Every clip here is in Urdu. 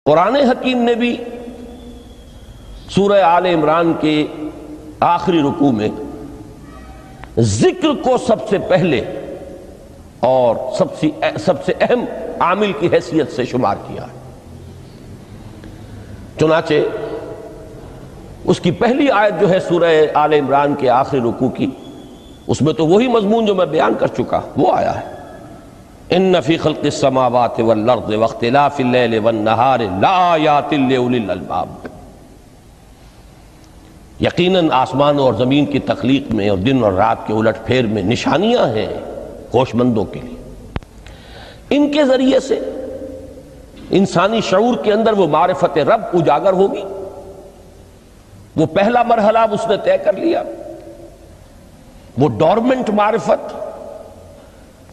قرآن حکیم نے بھی سورہ آل عمران کے آخری رکوع میں ذکر کو سب سے پہلے اور سب سے اہم عامل کی حیثیت سے شمار کیا ہے۔ چنانچہ اس کی پہلی آیت جو ہے سورہ آل عمران کے آخری رکوع کی، اس میں تو وہی مضمون جو میں بیان کر چکا وہ آیا ہے، ان فی خلق السماوات والارض واختلاف اللیل والنہار لآیات لأولی الالباب، یقیناً آسمان اور زمین کی تخلیق میں اور دن اور رات کے الٹ پھیر میں نشانیاں ہیں ہوش مندوں کے لیے۔ ان کے ذریعے سے انسانی شعور کے اندر وہ معرفت رب اجاگر ہوگی۔ وہ پہلا مرحلہ اس نے طے کر لیا، وہ ڈورمنٹ معرفت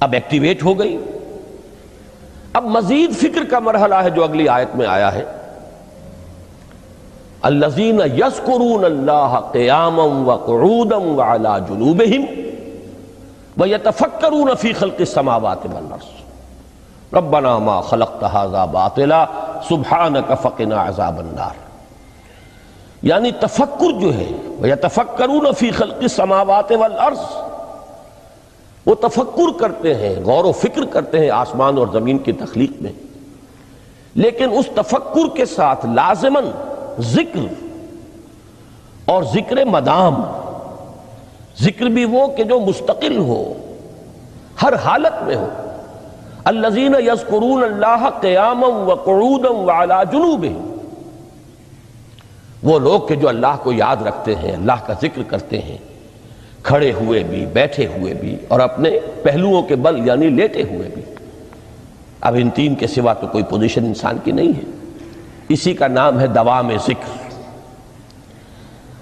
اب ایکٹیویٹ ہو گئی۔ اب مزید فکر کا مرحلہ ہے جو اگلی آیت میں آیا ہے، الذین یذکرون اللہ قیاما وقعودا وعلی جنوبہم ویتفکرون فی خلق السماوات والارض ربنا ما خلقت ھذا باطلا سبحانک فقنا عذاب النار۔ یعنی تفکر جو ہے ویتفکرون فی خلق السماوات والارض، وہ تفکر کرتے ہیں، غور و فکر کرتے ہیں آسمان اور زمین کی تخلیق میں، لیکن اس تفکر کے ساتھ لازماً ذکر، اور ذکر مدام، ذکر بھی وہ کہ جو مستقل ہو، ہر حالت میں ہو۔ الذین یذکرون اللہ قیاما وقعودا وعلی جنوبہم، وہ لوگ کہ جو اللہ کو یاد رکھتے ہیں، اللہ کا ذکر کرتے ہیں، کھڑے ہوئے بھی، بیٹھے ہوئے بھی، اور اپنے پہلوؤں کے بل یعنی لیٹے ہوئے بھی۔ اب ان تین کے سوا تو کوئی پوزیشن انسان کی نہیں ہے، اسی کا نام ہے دوام ذکر۔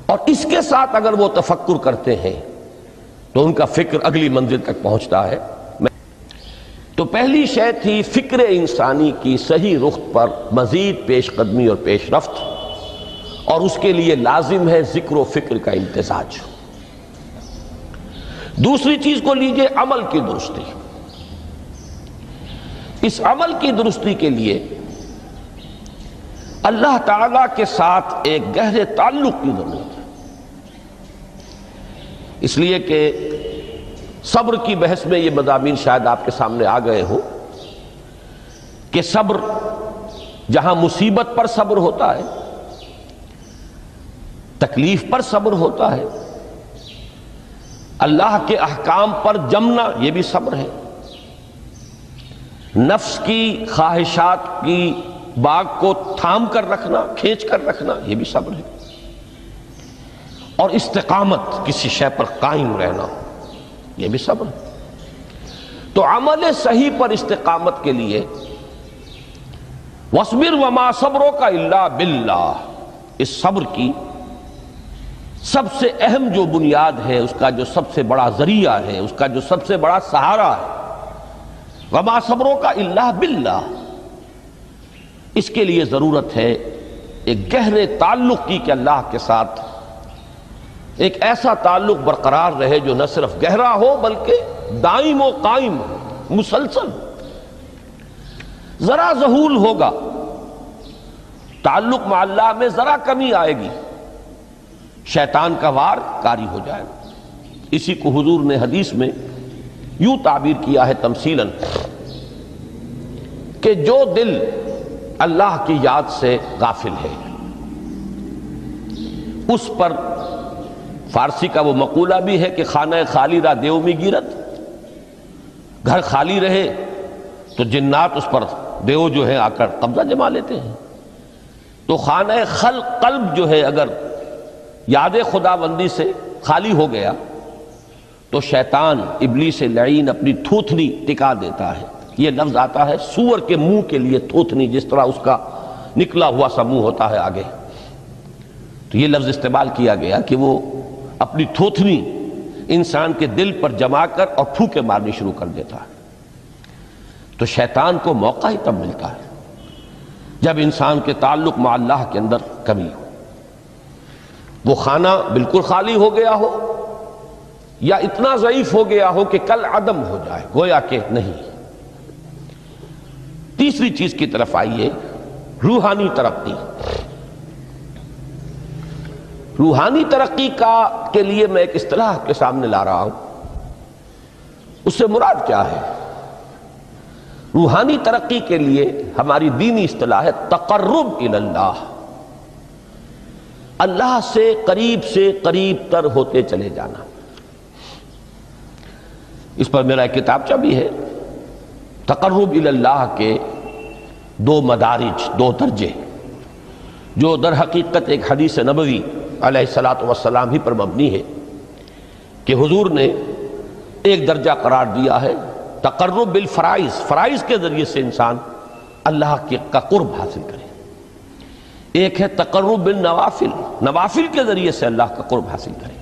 اور اس کے ساتھ اگر وہ تفکر کرتے ہیں تو ان کا فکر اگلی منزل تک پہنچتا ہے۔ تو پہلی شے تھی فکر انسانی کی صحیح رخ پر مزید پیش قدمی اور پیش رفت، اور اس کے لیے لازم ہے ذکر و فکر کا امتزاج۔ دوسری چیز کو لیجئے عمل کی درستی۔ اس عمل کی درستی کے لیے اللہ تعالیٰ کے ساتھ ایک گہرے تعلق کی ضرورت ہے، اس لیے کہ صبر کی بحث میں یہ مضامین شاید آپ کے سامنے آ گئے ہوں کہ صبر، جہاں مصیبت پر صبر ہوتا ہے، تکلیف پر صبر ہوتا ہے، اللہ کے احکام پر جمنا یہ بھی صبر ہے، نفس کی خواہشات کی باغ کو تھام کر رکھنا، کھینچ کر رکھنا یہ بھی صبر ہے، اور استقامت کسی شے پر قائم رہنا یہ بھی صبر ہے۔ تو عمل صحیح پر استقامت کے لیے وَاصْبِرْ وَمَا صَبْرُكَ إِلَّا بِاللَّهِ، اس صبر کی سب سے اہم جو بنیاد ہے، اس کا جو سب سے بڑا ذریعہ ہے، اس کا جو سب سے بڑا سہارا ہے، وَمَا صَبْرُكَ إِلَّا بِاللَّهِ، اس کے لیے ضرورت ہے ایک گہرے تعلق کی کہ اللہ کے ساتھ ایک ایسا تعلق برقرار رہے جو نہ صرف گہرا ہو بلکہ دائم و قائم ہو، مسلسل۔ ذرا ذہول ہوگا تعلق مع اللہ میں، ذرا کمی آئے گی، شیطان کا وار کاری ہو جائے گا۔ اسی کو حضور نے حدیث میں یوں تعبیر کیا ہے تمثیلاً کہ جو دل اللہ کی یاد سے غافل ہے، اس پر فارسی کا وہ مقولہ بھی ہے کہ خانہ خالی را دیو می گیرت، گھر خالی رہے تو جنات اس پر دیو جو ہے آ کر قبضہ جما لیتے ہیں۔ تو خانہ قلب جو ہے اگر یاد خدا بندی سے خالی ہو گیا تو شیطان ابلیس لعین اپنی تھوتنی ٹکا دیتا ہے۔ یہ لفظ آتا ہے سور کے منہ کے لیے تھوتنی، جس طرح اس کا نکلا ہوا سا منہ ہوتا ہے آگے، تو یہ لفظ استعمال کیا گیا کہ وہ اپنی تھوتنی انسان کے دل پر جما کر اور پھوکے مارنی شروع کر دیتا ہے۔ تو شیطان کو موقع ہی تب ملتا ہے جب انسان کے تعلق مع اللہ کے اندر کمی ہو، وہ خانہ بالکل خالی ہو گیا ہو یا اتنا ضعیف ہو گیا ہو کہ کل عدم ہو جائے، گویا کہ نہیں۔ تیسری چیز کی طرف آئیے روحانی ترقی، روحانی ترقی کے لیے میں ایک اصطلاح کے سامنے لا رہا ہوں، اس سے مراد کیا ہے؟ روحانی ترقی کے لیے ہماری دینی اصطلاح ہے تقرب الی اللہ، اللہ سے قریب تر ہوتے چلے جانا۔ اس پر میرا ایک کتابچہ بھی ہے، تقرب الی اللہ کے 2 مدارج، 2 درجے، جو در حقیقت ایک حدیث نبوی علیہ الصلاۃ والسلام ہی پر مبنی ہے کہ حضور نے ایک درجہ قرار دیا ہے تقرب بالفرائض، فرائض کے ذریعے سے انسان اللہ کا قرب حاصل کرے۔ ایک ہے تقرب بالنوافل، نوافل کے ذریعے سے اللہ کا قرب حاصل کرے۔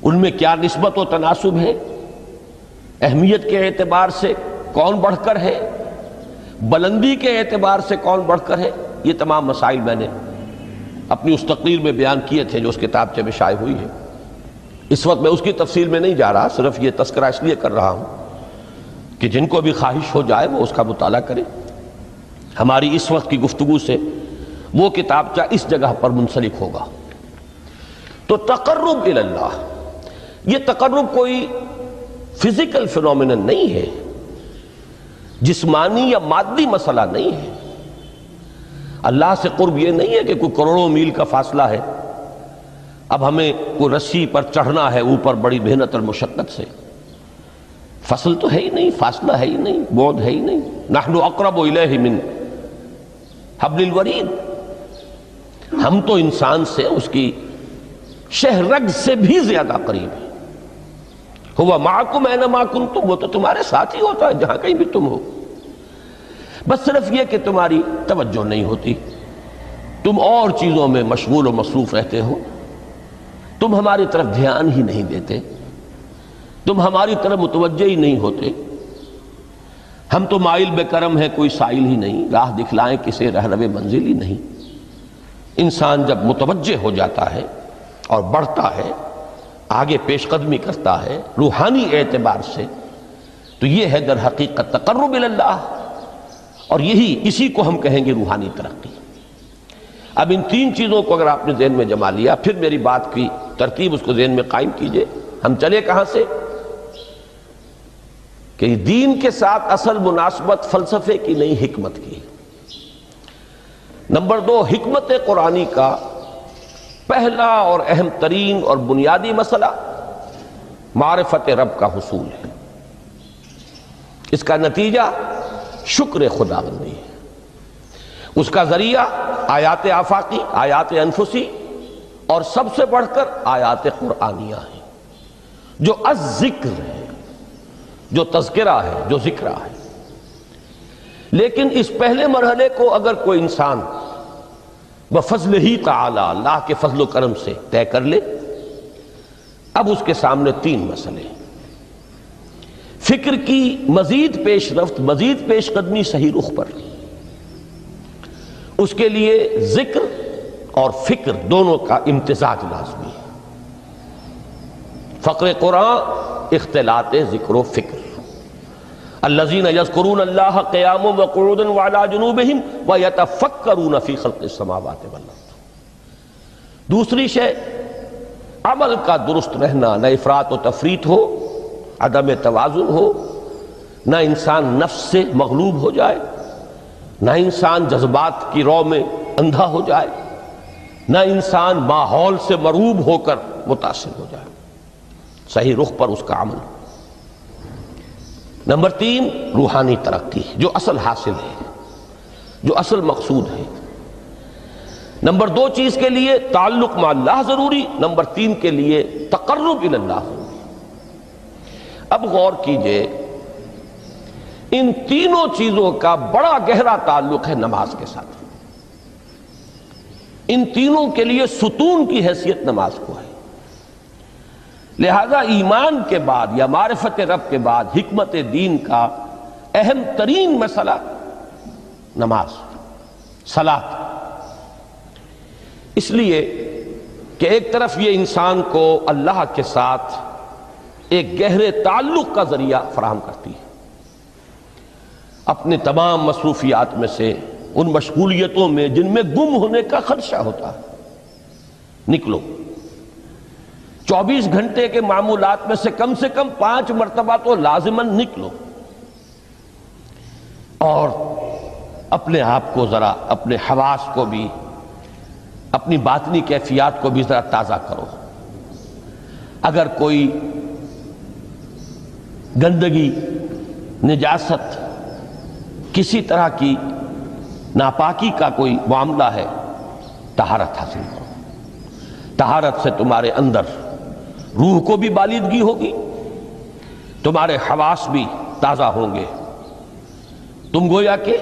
ان میں کیا نسبت و تناسب ہے، اہمیت کے اعتبار سے کون بڑھ کر ہے، بلندی کے اعتبار سے کون بڑھ کر ہے، یہ تمام مسائل میں نے اپنی اس تقریر میں بیان کیے تھے جو اس کتابچے میں شائع ہوئی ہے۔ اس وقت میں اس کی تفصیل میں نہیں جا رہا، صرف یہ تذکرہ اس لیے کر رہا ہوں کہ جن کو بھی خواہش ہو جائے وہ اس کا مطالعہ کرے۔ ہماری اس وقت کی گفتگو سے وہ کتابچہ اس جگہ پر منسلک ہوگا۔ تو تقرب الی اللہ، یہ تقرب کوئی فزیکل فینومینن نہیں ہے، جسمانی یا مادی مسئلہ نہیں ہے۔ اللہ سے قرب یہ نہیں ہے کہ کوئی کروڑوں میل کا فاصلہ ہے، اب ہمیں کوئی رسی پر چڑھنا ہے اوپر بڑی محنت اور مشقت سے۔ فصل تو ہے ہی نہیں، فاصلہ ہے ہی نہیں، بعد ہے ہی نہیں۔ نحن اقرب الیہ من حبل الورید، ہم تو انسان سے اس کی شہرگ سے بھی زیادہ قریب ہیں۔ ہوا معکم اینما کنتم، وہ تو تمہارے ساتھ ہی ہوتا ہے جہاں کہیں بھی تم ہو، بس صرف یہ کہ تمہاری توجہ نہیں ہوتی، تم اور چیزوں میں مشغول و مصروف رہتے ہو، تم ہماری طرف دھیان ہی نہیں دیتے، تم ہماری طرف متوجہ ہی نہیں ہوتے۔ ہم تو مائل بے کرم ہیں، کوئی سائل ہی نہیں، راہ دکھلائیں کسے رہنو منزل ہی نہیں۔ انسان جب متوجہ ہو جاتا ہے اور بڑھتا ہے، آگے پیش قدمی کرتا ہے روحانی اعتبار سے، تو یہ ہے در حقیقت تقرب الی اللہ، اور اسی کو ہم کہیں گے روحانی ترقی۔ اب ان 3 چیزوں کو اگر آپ نے ذہن میں جما لیا، پھر میری بات کی ترتیب اس کو ذہن میں قائم کیجئے۔ ہم چلے کہاں سے؟ کہ دین کے ساتھ اصل مناسبت فلسفے کی نہیں، حکمت کی۔ نمبر 2، حکمت قرآنی کا پہلا اور اہم ترین اور بنیادی مسئلہ معرفت رب کا حصول ہے۔ اس کا نتیجہ شکر خداوندی ہے، اس کا ذریعہ آیات آفاقی، آیات انفسی، اور سب سے بڑھ کر آیات قرآنیہ ہیں جو الذکر ہے، جو تذکرہ ہے، جو ذکرہ ہے۔ لیکن اس پہلے مرحلے کو اگر کوئی انسان بفضل ہی تعالی، اللہ کے فضل و کرم سے طے کر لے، اب اس کے سامنے 3 مسئلے ہیں۔ فکر کی مزید پیش رفت، مزید پیش قدمی صحیح رخ پر، اس کے لیے ذکر اور فکر دونوں کا امتزاج لازمی ہے۔ فقر قرآن اختلاط ذکر و فکر۔ الذین یذکرون اللہ قیاما وقعودا وعلی جنوبہم ویتفکرون فی خلق السماوات والارض۔ دوسری شے عمل کا درست رہنا، نہ افراط و تفریط ہو، عدم توازن ہو، نہ انسان نفس سے مغلوب ہو جائے، نہ انسان جذبات کی رو میں اندھا ہو جائے، نہ انسان ماحول سے مرعوب ہو کر متاثر ہو جائے، صحیح رخ پر اس کا عمل۔ نمبر 3، روحانی ترقی، جو اصل حاصل ہے، جو اصل مقصود ہے۔ نمبر 2 چیز کے لیے تعلق مع اللہ ضروری، نمبر 3 کے لیے تقرب الی اللہ ضروری۔ اب غور کیجئے، ان تینوں چیزوں کا بڑا گہرا تعلق ہے نماز کے ساتھ۔ ان تینوں کے لیے ستون کی حیثیت نماز کو ہے۔ لہذا ایمان کے بعد یا معرفت رب کے بعد حکمت دین کا اہم ترین مسئلہ نماز، صلاۃ۔ اس لیے کہ ایک طرف یہ انسان کو اللہ کے ساتھ ایک گہرے تعلق کا ذریعہ فراہم کرتی ہے، اپنے تمام مصروفیات میں سے ان مشغولیتوں میں جن میں گم ہونے کا خدشہ ہوتا ہے، نکلو۔ 24 گھنٹے کے معمولات میں سے کم 5 مرتبہ تو لازماً نکلو، اور اپنے آپ کو ذرا، اپنے حواس کو بھی، اپنی باطنی کیفیات کو بھی ذرا تازہ کرو۔ اگر کوئی گندگی، نجاست، کسی طرح کی ناپاکی کا کوئی معاملہ ہے، طہارت حاصل کرو۔ طہارت سے تمہارے اندر روح کو بھی بالیدگی ہوگی، تمہارے حواس بھی تازہ ہوں گے، تم گویا کہ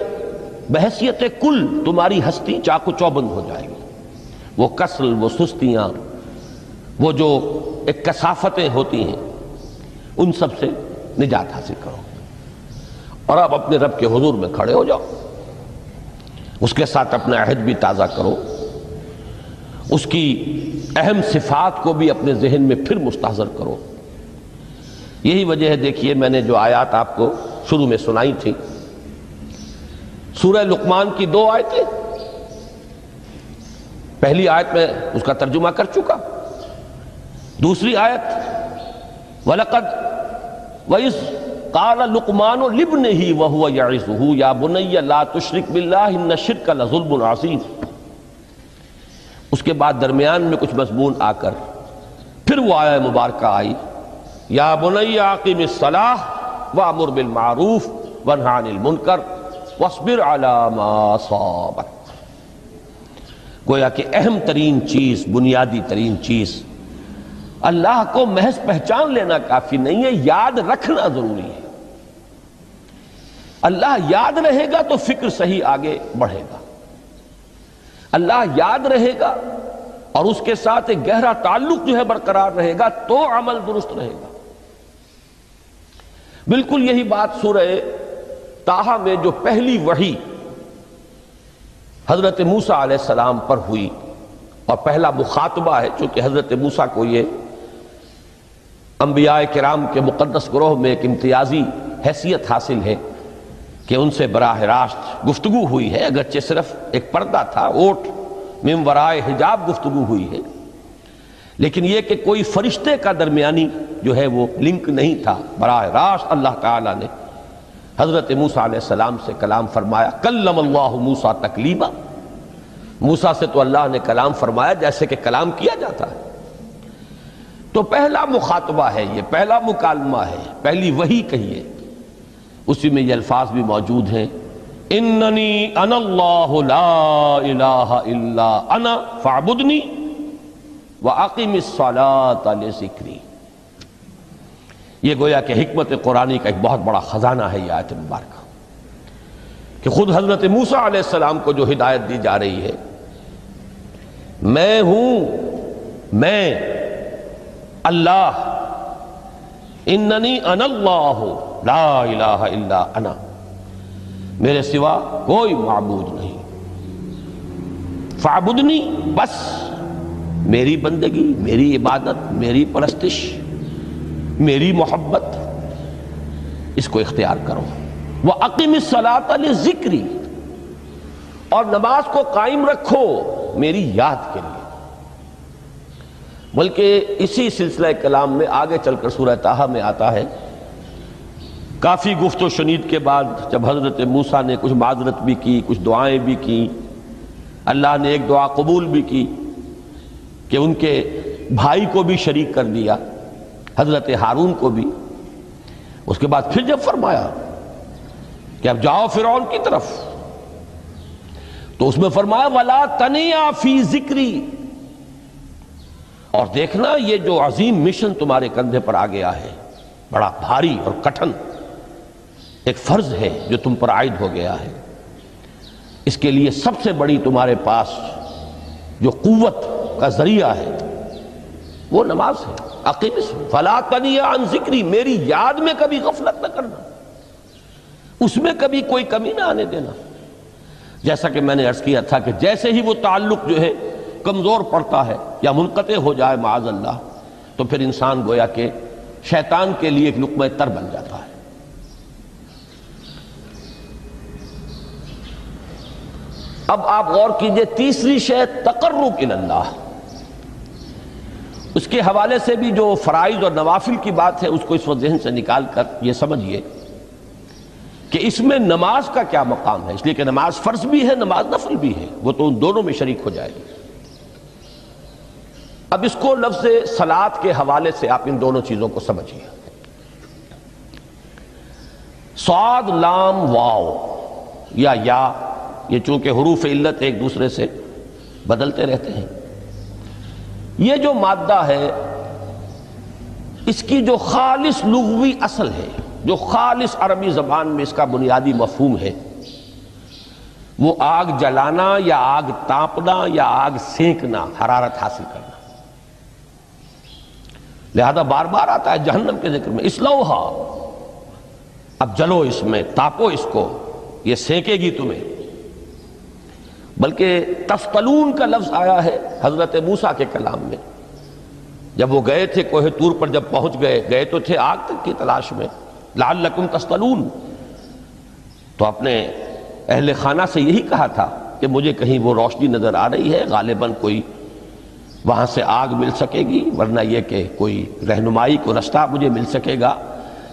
بحیثیت کل تمہاری ہستی چاق و چوبند ہو جائے گی۔ وہ کسل، وہ سستیاں، وہ جو ایک کثافتیں ہوتی ہیں، ان سب سے نجات حاصل کرو، اور اب اپنے رب کے حضور میں کھڑے ہو جاؤ، اس کے ساتھ اپنا عہد بھی تازہ کرو، اس کی اہم صفات کو بھی اپنے ذہن میں پھر مستحضر کرو۔ یہی وجہ ہے، دیکھیے میں نے جو آیات آپ کو شروع میں سنائی تھی، سورہ لقمان کی 2 آیتیں، پہلی آیت میں اس کا ترجمہ کر چکا، دوسری آیت وَلَقَدْ وَإِذْ قَالَ لُقْمَانُ لِابْنِهِ وَهُوَ يَعِظُهُ يَا بُنَيَّ لَا تُشْرِكْ بِاللَّهِ إِنَّ الشِّرْكَ لَظُلْمٌ عَظِيمٌ۔ اس کے بعد درمیان میں کچھ مضمون آ کر پھر وہ آیہ مبارکہ آئی، یا بنی اقم الصلاۃ وامر بالمعروف وانہ عن المنکر واصبر علی ما اصابک۔ گویا کہ اہم ترین چیز، بنیادی ترین چیز، اللہ کو محض پہچان لینا کافی نہیں ہے، یاد رکھنا ضروری ہے۔ اللہ یاد رہے گا تو فکر صحیح آگے بڑھے گا، اللہ یاد رہے گا اور اس کے ساتھ ایک گہرا تعلق جو ہے برقرار رہے گا تو عمل درست رہے گا۔ بالکل یہی بات سورہ طٰہٰ میں جو پہلی وحی حضرت موسیٰ علیہ السلام پر ہوئی، اور پہلا مخاطبہ ہے، چونکہ حضرت موسیٰ کو یہ انبیاء کرام کے مقدس گروہ میں ایک امتیازی حیثیت حاصل ہے کہ ان سے براہ راست گفتگو ہوئی ہے، اگرچہ صرف ایک پردہ تھا، اوٹ من ورائے حجاب گفتگو ہوئی ہے، لیکن یہ کہ کوئی فرشتے کا درمیانی جو ہے وہ لنک نہیں تھا، براہ راست اللہ تعالیٰ نے حضرت موسیٰ علیہ السلام سے کلام فرمایا۔ کلم اللہ موسیٰ تکلیما، موسیٰ سے تو اللہ نے کلام فرمایا جیسے کہ کلام کیا جاتا ہے۔ تو پہلا مخاطبہ ہے، یہ پہلا مکالمہ ہے، پہلی وحی کہیے، اسی میں یہ الفاظ بھی موجود ہیں، اننی انا اللہ لا الہ الا انا فاعبدنی واقم الصلاۃ لذکری۔ یہ گویا کہ حکمت قرآنی کا ایک بہت بڑا خزانہ ہے یہ آیت مبارکہ، کہ خود حضرت موسیٰ علیہ السلام کو جو ہدایت دی جا رہی ہے، میں ہوں، میں اللہ، اننی انا اللہ لا الہ الا انا، میرے سوا کوئی معبود نہیں، فاعبدنی، بس میری بندگی، میری عبادت، میری پرستش، میری محبت، اس کو اختیار کرو۔ وَأَقِمِ الصَّلَاةَ لِذِكْرِي، اور نماز کو قائم رکھو میری یاد کے لیے۔ بلکہ اسی سلسلہ کلام میں آگے چل کر سورہ طٰہٰ میں آتا ہے، کافی گفت و شنید کے بعد جب حضرت موسیٰ نے کچھ معذرت بھی کی، کچھ دعائیں بھی کی، اللہ نے ایک دعا قبول بھی کی کہ ان کے بھائی کو بھی شریک کر دیا، حضرت ہارون کو بھی۔ اس کے بعد پھر جب فرمایا کہ اب جاؤ فرعون کی طرف، تو اس میں فرمایا وَلَا تَنِيَا فِي ذِكْرِي، اور دیکھنا یہ جو عظیم مشن تمہارے کندھے پر آ گیا ہے، بڑا بھاری اور کٹھن ایک فرض ہے جو تم پر عائد ہو گیا ہے، اس کے لیے سب سے بڑی تمہارے پاس جو قوت کا ذریعہ ہے وہ نماز ہے۔ اقیم فلا تنیا عن ذکری، میری یاد میں کبھی غفلت نہ کرنا، اس میں کبھی کوئی کمی نہ آنے دینا۔ جیسا کہ میں نے عرض کیا تھا کہ جیسے ہی وہ تعلق جو ہے کمزور پڑتا ہے یا منقطع ہو جائے معاذ اللہ، تو پھر انسان گویا کہ شیطان کے لیے ایک لقمہ تر بن جاتا ہے۔ اب آپ غور کیجئے تیسری شے تقرب الی اللہ، اس کے حوالے سے بھی جو فرائض اور نوافل کی بات ہے اس کو اس وقت ذہن سے نکال کر یہ سمجھیے کہ اس میں نماز کا کیا مقام ہے، اس لیے کہ نماز فرض بھی ہے، نماز نفل بھی ہے، وہ تو ان دونوں میں شریک ہو جائے گی۔ اب اس کو لفظ صلاۃ کے حوالے سے آپ ان دونوں چیزوں کو سمجھیے۔ صاد لام واو یا یہ چونکہ حروف علت ایک دوسرے سے بدلتے رہتے ہیں، یہ جو مادہ ہے اس کی جو خالص لغوی اصل ہے، جو خالص عربی زبان میں اس کا بنیادی مفہوم ہے، وہ آگ جلانا یا آگ تاپنا یا آگ سینکنا، حرارت حاصل کرنا۔ لہذا بار بار آتا ہے جہنم کے ذکر میں اسلوہا، اب جلو اس میں، تاپو اس کو، یہ سینکے گی تمہیں۔ بلکہ تفتلون کا لفظ آیا ہے حضرت موسیٰ کے کلام میں، جب وہ گئے تھے کوہ طور پر، جب پہنچ گئے تو تھے آگ تک کی تلاش میں، لعلکم تفتلون، تو اپنے اہل خانہ سے یہی کہا تھا کہ مجھے کہیں وہ روشنی نظر آ رہی ہے، غالباً کوئی وہاں سے آگ مل سکے گی، ورنہ یہ کہ کوئی رہنمائی کو رستہ مجھے مل سکے گا،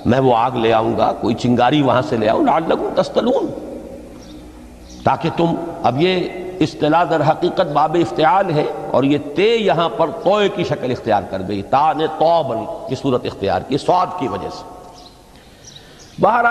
میں وہ آگ لے آؤں گا، کوئی چنگاری وہاں سے لے آؤں، لعلکم تفتلون، تاکہ تم، اب یہ اصطلاح در حقیقت باب افتعال ہے، اور یہ تے یہاں پر توئے کی شکل اختیار کر گئی، تا نے توبن کی صورت اختیار کی، صاد کی وجہ سے۔ بہرحال